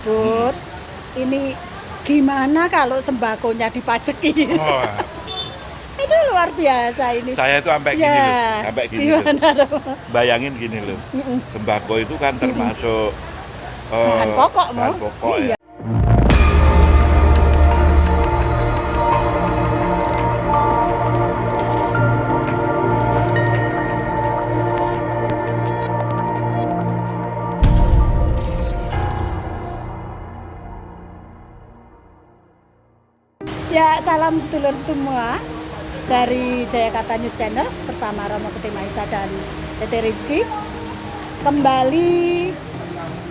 Bud, ini gimana kalau sembakonya dipajeki? Oh, Itu luar biasa ini. saya itu sampai gini Ya, loh, sampai gini loh. gimana dong? Bayangin gini loh, sembako itu kan termasuk Bahan pokok, bahan Mo. pokok Iya. ya. Ya, salam sedulur semua dari Jayakarta News Channel bersama Romo Gede Maisa dan Tete Rizky. Kembali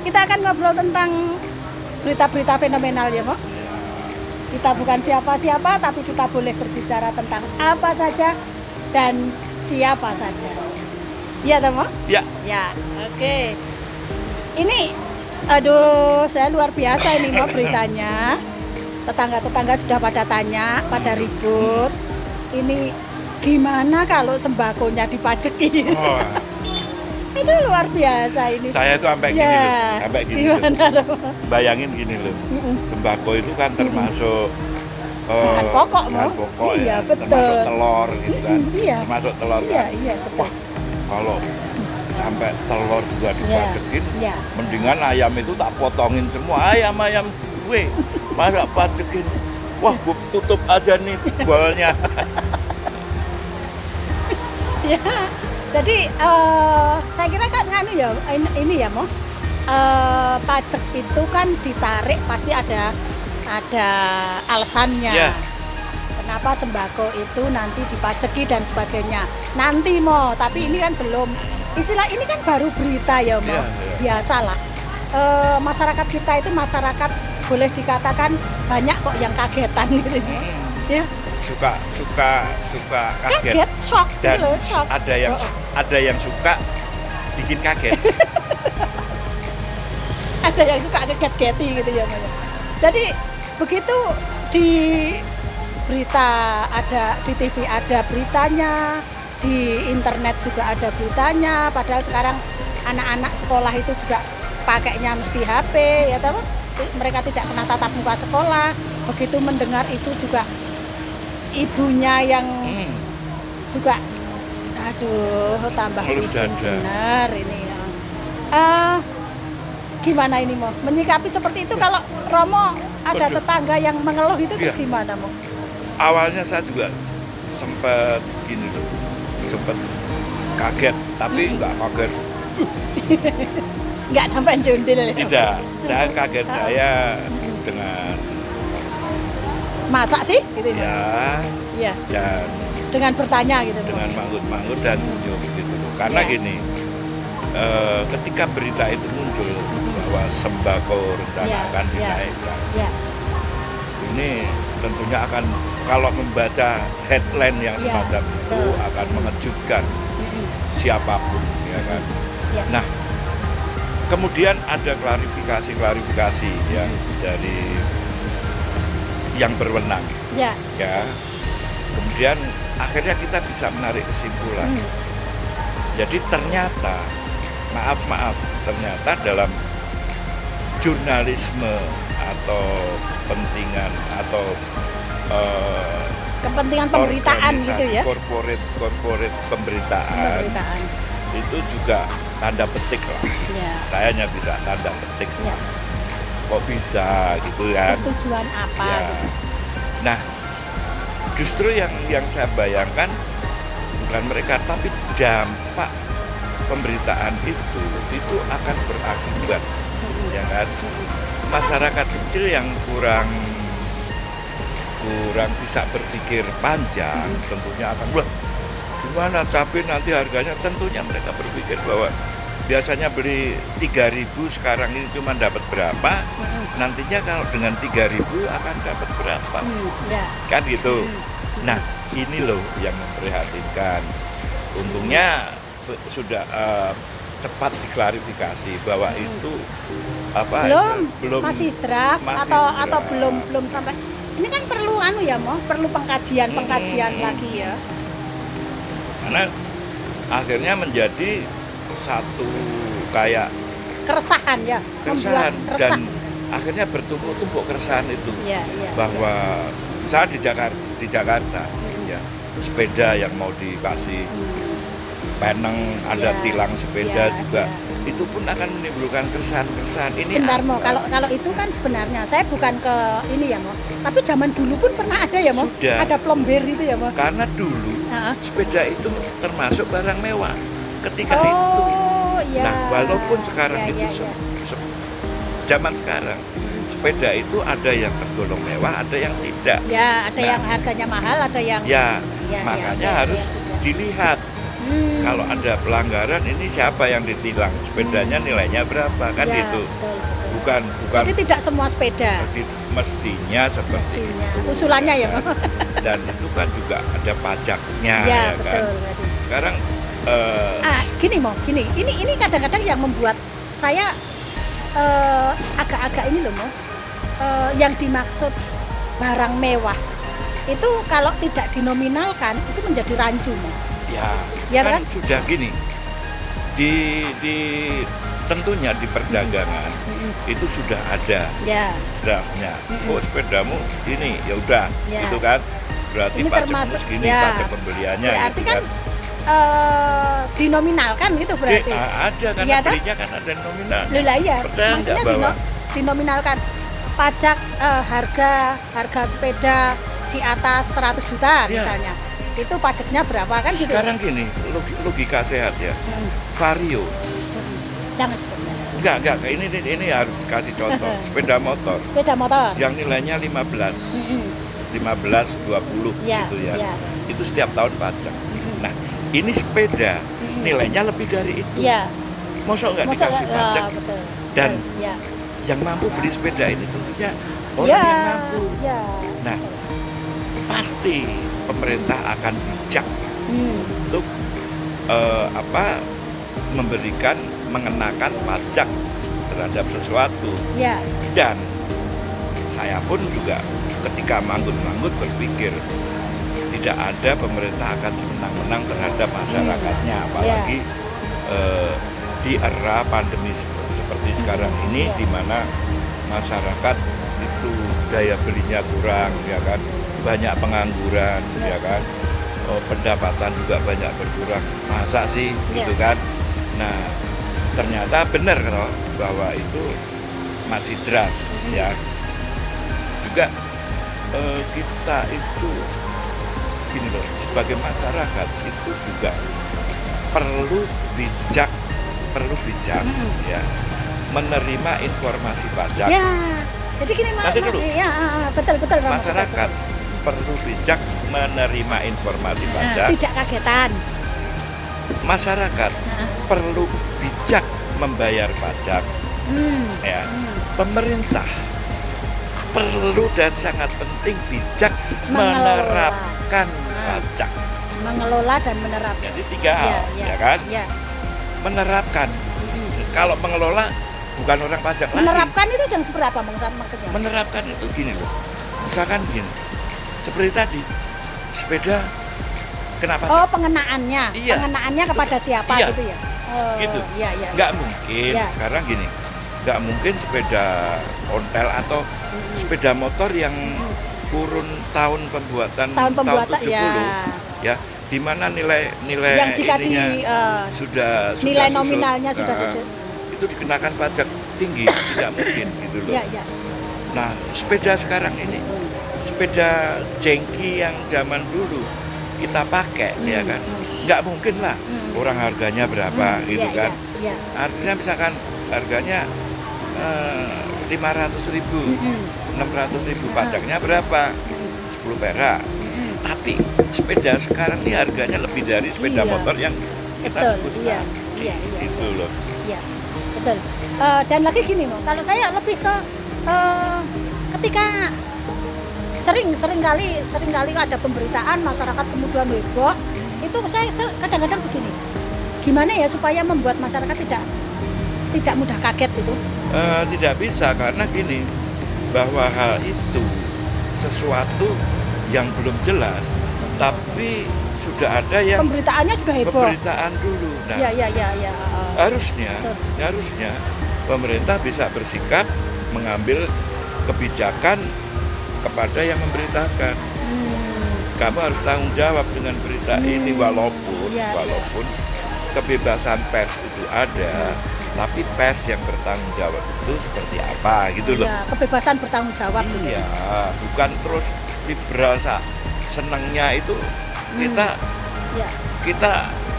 kita akan ngobrol tentang berita-berita fenomenal ya, Mo. Kita bukan siapa-siapa, tapi kita boleh berbicara tentang apa saja dan siapa saja. Iya, Tomo? Ya, Ya, oke. Ini, aduh, saya luar biasa ini, Mo, beritanya. Tetangga-tetangga sudah pada tanya, pada ribut. Ini gimana kalau sembakonya dipajeki? oh, Itu luar biasa ini. saya itu sampai gini Ya, loh, sampai gini loh. gimana dong? Bayangin gini loh, sembako itu kan termasuk Bahan pokok, Mo. bahan pokok Iya, ya, betul. termasuk telur gitu kan, Iya. termasuk telur Iya, kan. iya, betul. Wah, kalau sampai telur juga dipajekin, Iya. mendingan ayam itu tak potongin semua, ayam gue, masa pajekin. Wah, gue tutup aja nih bolnya. Ya, jadi saya kira kan nganu ya, ini ya, Mo. Pajak itu kan ditarik pasti ada alasannya. Ya. Kenapa sembako itu nanti dipajeki dan sebagainya. Nanti, Mo, tapi ini kan belum. Istilah ini kan baru berita ya, Mo. Ya, ya. Biasalah. Masyarakat kita itu masyarakat boleh dikatakan banyak kok yang kagetan gitu. Ya, suka kaget, kaget, shock dan gitu loh, shock. ada yang suka bikin kaget. Ada yang suka kaget-geti gitu ya, Maya. Jadi begitu di berita ada, di TV ada beritanya, di internet juga ada beritanya, padahal sekarang anak-anak sekolah itu juga pakainya mesti HP ya tahu, mereka tidak pernah tatap muka sekolah. Begitu mendengar itu juga ibunya yang juga aduh tambah Halus pusing dada. benar ini ya. Gimana ini, Mo? Menyikapi seperti itu kalau Romo ada Waduh. tetangga yang mengeluh itu terus Iya. gimana, Mo? Awalnya saya juga sempat gini loh, sempat kaget, tapi nggak kaget. Nggak sampai jundil ya? Tidak, saya kaget saya dengan Masa sih gitu ya? ya Iya. dan Dengan bertanya gitu, Mo. dengan manggut-manggut dan senyum gitu loh. Karena Ya. gini, ketika berita itu muncul bahwa sembako rencana Ya, akan ya. dinaikkan, Ya. ini tentunya akan, kalau membaca headline yang Ya, semacam itu betul. akan mengejutkan siapapun, ya kan. Ya. Nah, kemudian ada klarifikasi ya dari yang berwenang, Ya. ya. Kemudian akhirnya kita bisa menarik kesimpulan. Jadi ternyata, ternyata dalam jurnalisme atau kepentingan atau Kepentingan pemberitaan gitu ya? corporate pemberitaan Pemberitaan. itu juga tanda petik lah. Ya. Saya hanya bisa tanda petik. Ya. Kok bisa gitu kan? Bertujuan apa? Ya. Gitu. Nah, justru yang saya bayangkan bukan mereka, tapi dampak pemberitaan itu akan berakibat, ya kan? Masyarakat kecil yang kurang bisa berpikir panjang tentunya akan, wah gimana cabai nanti harganya, tentunya mereka berpikir bahwa biasanya beli 3.000 sekarang ini cuma dapat berapa, nantinya kalau dengan 3.000 akan dapat berapa, Ya. kan gitu. Nah, ini loh yang memprihatinkan. Untungnya sudah cepat diklarifikasi bahwa itu belum masih draft masih atau draft. belum sampai. Ini kan perlu ya, Mo, perlu pengkajian lagi ya. Karena akhirnya menjadi satu kayak Keresahan ya, keresahan membuat resah. akhirnya bertumpuk-tumpuk keresahan itu Ya, bahwa misalnya di Jakarta ya sepeda yang mau dikasih peneng, ada Ya, tilang sepeda ya, juga ya. itu pun akan menimbulkan keresahan-keresahan ini. Sebentar Mo, apa? kalau itu kan sebenarnya saya bukan ke ini ya Mo, tapi zaman dulu pun pernah ada ya Mo, Sudah. ada plomber itu ya Mo. Karena dulu Heeh. sepeda itu termasuk barang mewah ketika itu. Oh iya. Nah, walaupun sekarang Ya, itu ya, ya. zaman sekarang sepeda itu ada yang tergolong mewah, ada yang tidak. Ya, ada Nah. yang harganya mahal, ada yang Ya, Ya, makanya ya, ya, harus ya. dilihat. Kalau ada pelanggaran ini siapa yang ditilang, sepedanya nilainya berapa kan Ya, gitu. betul. Bukan Jadi tidak semua sepeda mestinya seperti mestinya. itu. Usulannya ya Mo. Dan itu kan juga ada pajaknya Ya, ya kan. betul tadi. Sekarang Gini Mo, gini. Ini kadang-kadang yang membuat saya agak-agak ini loh Mo. Yang dimaksud barang mewah itu kalau tidak dinominalkan itu menjadi rancu Mo. ya kan? kan sudah gini di tentunya di perdagangan itu sudah ada Ya. draftnya. Oh sepedamu ini ya udah Ya. gitu kan berarti Ini pajakmu termasuk- segini ya. pajak pembeliannya Berarti gitu kan dinominalkan gitu berarti. ada karena Iya, toh? belinya kan ada nominal. Loh lah iya, Percaya maksudnya nggak bahwa dinominalkan pajak harga sepeda di atas 100 juta Iya. misalnya. Itu pajaknya berapa kan gitu. sekarang gini logika sehat ya. Mm. Vario Jangan sepeda. enggak ini harus dikasih contoh sepeda motor Sepeda motor. yang nilainya 15 Mm-mm. 20 Ya, gitu ya. ya. Itu setiap tahun pajak. Nah, ini sepeda nilainya lebih dari itu. Ya. Masa nggak Masa dikasih pajak? betul. Dan ya. yang mampu beli sepeda ini tentunya orang Ya, yang mampu. ya. Nah, pasti pemerintah akan bijak Hmm. untuk mengenakan pajak terhadap sesuatu. Ya. Dan saya pun juga ketika manggut-manggut berpikir tidak ada pemerintah akan semenang-menang terhadap masyarakatnya, apalagi di era pandemi seperti sekarang ini, Ya. di mana masyarakat itu daya belinya kurang, ya kan, banyak pengangguran, ya kan, pendapatan juga banyak berkurang. Masa sih, Ya. gitu kan? Nah, ternyata benar kalau bahwa itu masih draft, ya. Juga kita itu gini loh, sebagai masyarakat itu juga perlu bijak ya menerima informasi pajak. Ya. Jadi gini Nanti dulu. ya, betul Romo, Masyarakat perlu bijak menerima informasi betul. pajak. Tidak kagetan. Masyarakat perlu bijak membayar pajak. Ya. Pemerintah perlu dan sangat penting bijak Mengelola. menerapkan pajak. Mengelola dan menerapkan. Jadi 3 hal, ya kan? Ya. Menerapkan. Kalau mengelola bukan orang pajak lagi. Menerapkan itu yang seperti apa maksudnya? Menerapkan itu gini loh. Misalkan gini. Seperti tadi, sepeda kena pajak. Oh, pengenaannya. Iya. Pengenaannya Itu- kepada siapa iya. gitu ya? Oh, Gitu. Iya, iya. Nggak mungkin Ya. sekarang gini. Nggak mungkin sepeda ontel atau sepeda motor yang kurun tahun pembuatan Tahun pembuatan 70 ya. ya, di mana nilai Yang jika ininya sudah nilai susut. nominalnya sudah Nah, sudut. itu dikenakan pajak tinggi, tidak mungkin gitu loh. Iya, iya. Nah, sepeda sekarang ini, sepeda jengki yang zaman dulu kita pakai, ya kan, nggak mungkin lah orang harganya berapa gitu Iya, kan. Iya, iya. Artinya misalkan harganya 500.000, 600.000, pajaknya berapa? 10 perak. Tapi sepeda sekarang ini harganya lebih dari sepeda Iya. motor yang kita Betul, sebut iya, tadi. iya, iya, Itu loh. Iya, betul. Dan lagi gini loh, kalau saya lebih ke ketika sering kali ada pemberitaan masyarakat kemudian heboh, itu saya kadang-kadang begini, gimana ya supaya membuat masyarakat tidak mudah kaget itu? Tidak bisa karena gini, bahwa hal itu sesuatu yang belum jelas, tapi sudah ada yang Pemberitaannya sudah heboh. pemberitaan dulu. Nah, Iya. harusnya pemerintah bisa bersikap mengambil kebijakan kepada yang memberitakan. Kamu harus tanggung jawab dengan berita ini walaupun kebebasan pers itu ada, tapi pers yang bertanggung jawab itu seperti apa gitu loh. Ya, kebebasan bertanggung jawab. Iya, bukan terus liberal senangnya itu kita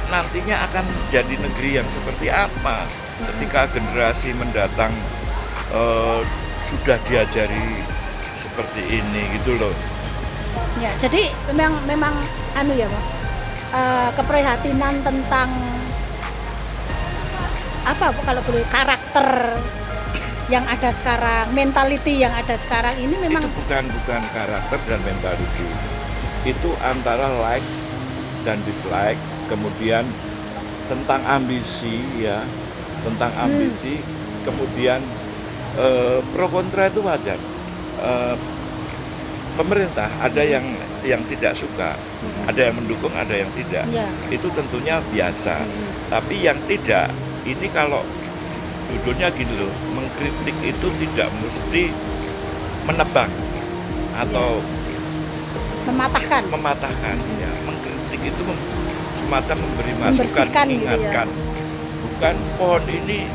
nantinya akan jadi negeri yang seperti apa ketika generasi mendatang sudah diajari seperti ini gitu loh. Ya, jadi memang keprihatinan tentang apa kalau boleh karakter yang ada sekarang, mentality yang ada sekarang ini memang itu bukan karakter dan mentality. Itu antara like dan dislike, kemudian tentang ambisi ya, kemudian pro kontra itu wajar. Pemerintah ada yang tidak suka, ada yang mendukung, ada yang tidak. Itu tentunya biasa. Tapi yang tidak, ini kalau judulnya gini loh, mengkritik itu tidak mesti menebang atau mematahkan. Ya, mengkritik itu semacam memberi masukan, mengingatkan. Gitu ya. Bukan pohon ini.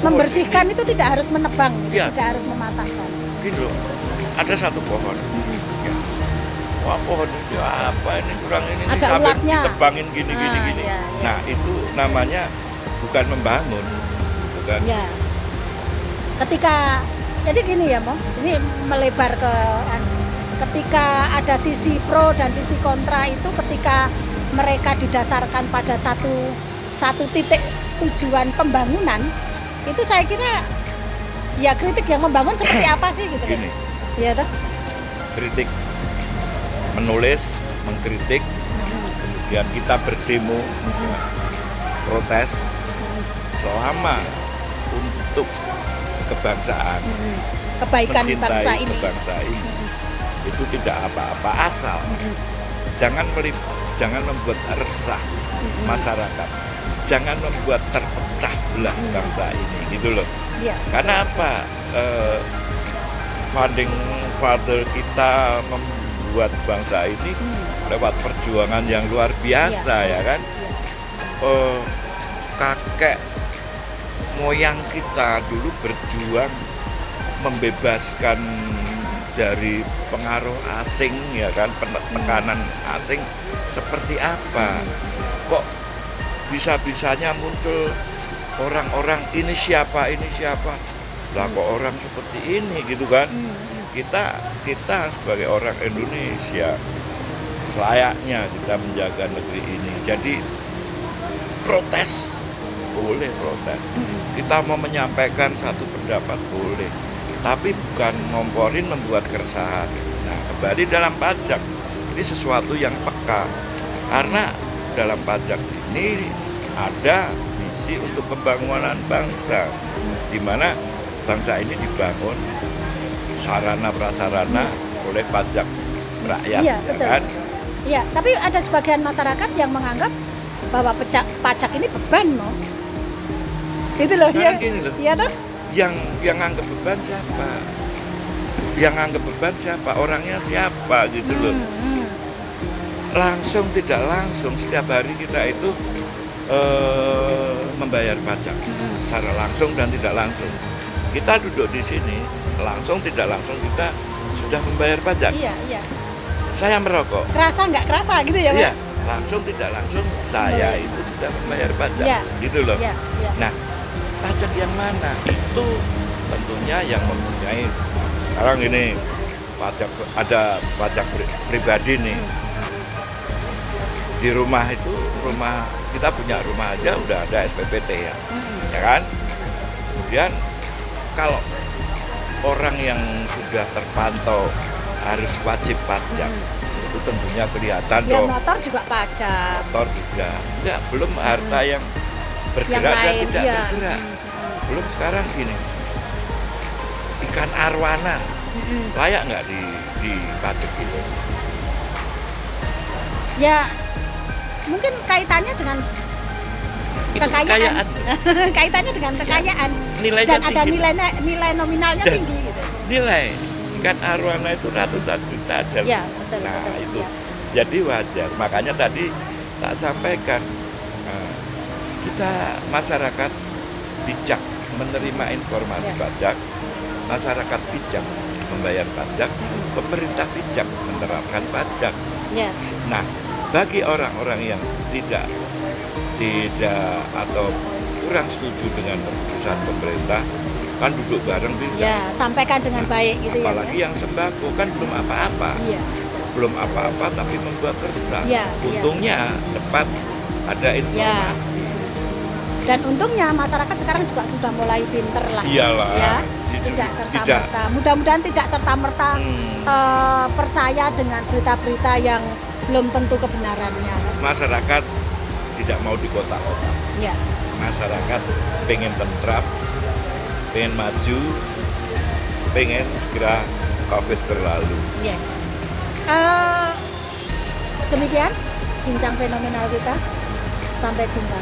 Membersihkan ini, itu tidak harus menebang, ya, tidak harus mematahkan. Gini loh, ada satu pohon. Ya. Wah, pohon itu apa ini kurang ini ada sampai ulatnya. ditebangin gini. Ya. Nah, itu namanya bukan membangun. Bukan. Ya. Jadi gini ya, Mo. Ini melebar ketika ada sisi pro dan sisi kontra itu ketika mereka didasarkan pada satu titik tujuan pembangunan, itu saya kira ya kritik yang membangun seperti apa sih gitu. Gini. Iya toh? Kritik, menulis, mengkritik, kemudian kita berdemo, protes selama untuk kebangsaan, kebaikan mencintai bangsa ini. Itu tidak apa-apa, asal jangan membuat resah masyarakat, jangan membuat terpecah belah bangsa ini gitu loh. Ya. Karena apa? Founding father kita membuat bangsa ini lewat perjuangan yang luar biasa ya kan. Kakek moyang kita dulu berjuang membebaskan dari pengaruh asing ya kan, penekanan asing seperti apa. Kok bisa-bisanya muncul orang-orang ini siapa lah kok orang seperti ini gitu kan. Kita sebagai orang Indonesia selayaknya kita menjaga negeri ini. Jadi protes boleh, kita mau menyampaikan satu pendapat boleh, tapi bukan ngomporin membuat keresahan. Nah, kembali dalam pajak ini sesuatu yang peka, karena dalam pajak ini ada misi untuk pembangunan bangsa, di mana bangsa ini dibangun sarana prasarana oleh pajak rakyat, ya betul. Kan? Iya, tapi ada sebagian masyarakat yang menganggap bahwa pajak ini beban, no? Gitu loh, ya. Gini loh. Iya toh? Yang anggap beban siapa? Yang anggap beban siapa? Orangnya siapa gitu loh. Langsung tidak langsung setiap hari kita itu membayar pajak secara langsung dan tidak langsung. Kita duduk di sini langsung tidak langsung kita sudah membayar pajak. Iya. Saya merokok. Kerasa nggak kerasa gitu ya, Pak? Iya, langsung tidak langsung saya itu sudah membayar pajak. Ya. Gitu loh. Ya. Nah, pajak yang mana? Itu tentunya yang mempunyai sekarang ini ada pajak pribadi nih. Di rumah kita punya rumah aja udah ada SPPT ya. Ya kan? Kemudian kalau orang yang sudah terpantau harus wajib pajak, itu tentunya kelihatan ya, dong. Motor juga pajak. Motor juga. Enggak, belum harta yang bergerak dan tidak bergerak. Belum sekarang gini. Ikan arwana layak nggak di pajak itu? Ya, mungkin kaitannya dengan Itu kekayaan. Kaitannya dengan kekayaan. Nilainya Dan ada tinggi. nilai nominalnya Dan tinggi gitu. Nilai kan arwana itu ratusan juta dan Ya, betul. nah betul, itu ya. jadi wajar. Makanya tadi tak sampaikan kita masyarakat bijak menerima informasi Ya. pajak, masyarakat bijak membayar pajak, pemerintah bijak menerapkan pajak. Ya. Nah, bagi orang-orang yang tidak atau kurang setuju dengan keputusan pemerintah, kan duduk bareng bisa. Ya, sampaikan dengan baik gitu ya. Apalagi yang sembako kan belum apa-apa, Iya. belum apa-apa tapi membuat resah. Iya, Untungnya cepat ada informasi. Dan untungnya masyarakat sekarang juga sudah mulai pinter lah. Iyalah, Ya, tidak- tidak serta-merta. Mudah-mudahan tidak serta-merta percaya dengan berita-berita yang belum tentu kebenarannya. Masyarakat tidak mau di kota-kota. Ya. Masyarakat pengen tentram, pengen maju, pengen segera COVID berlalu. Ya. Demikian bincang fenomenal kita. Sampai jumpa.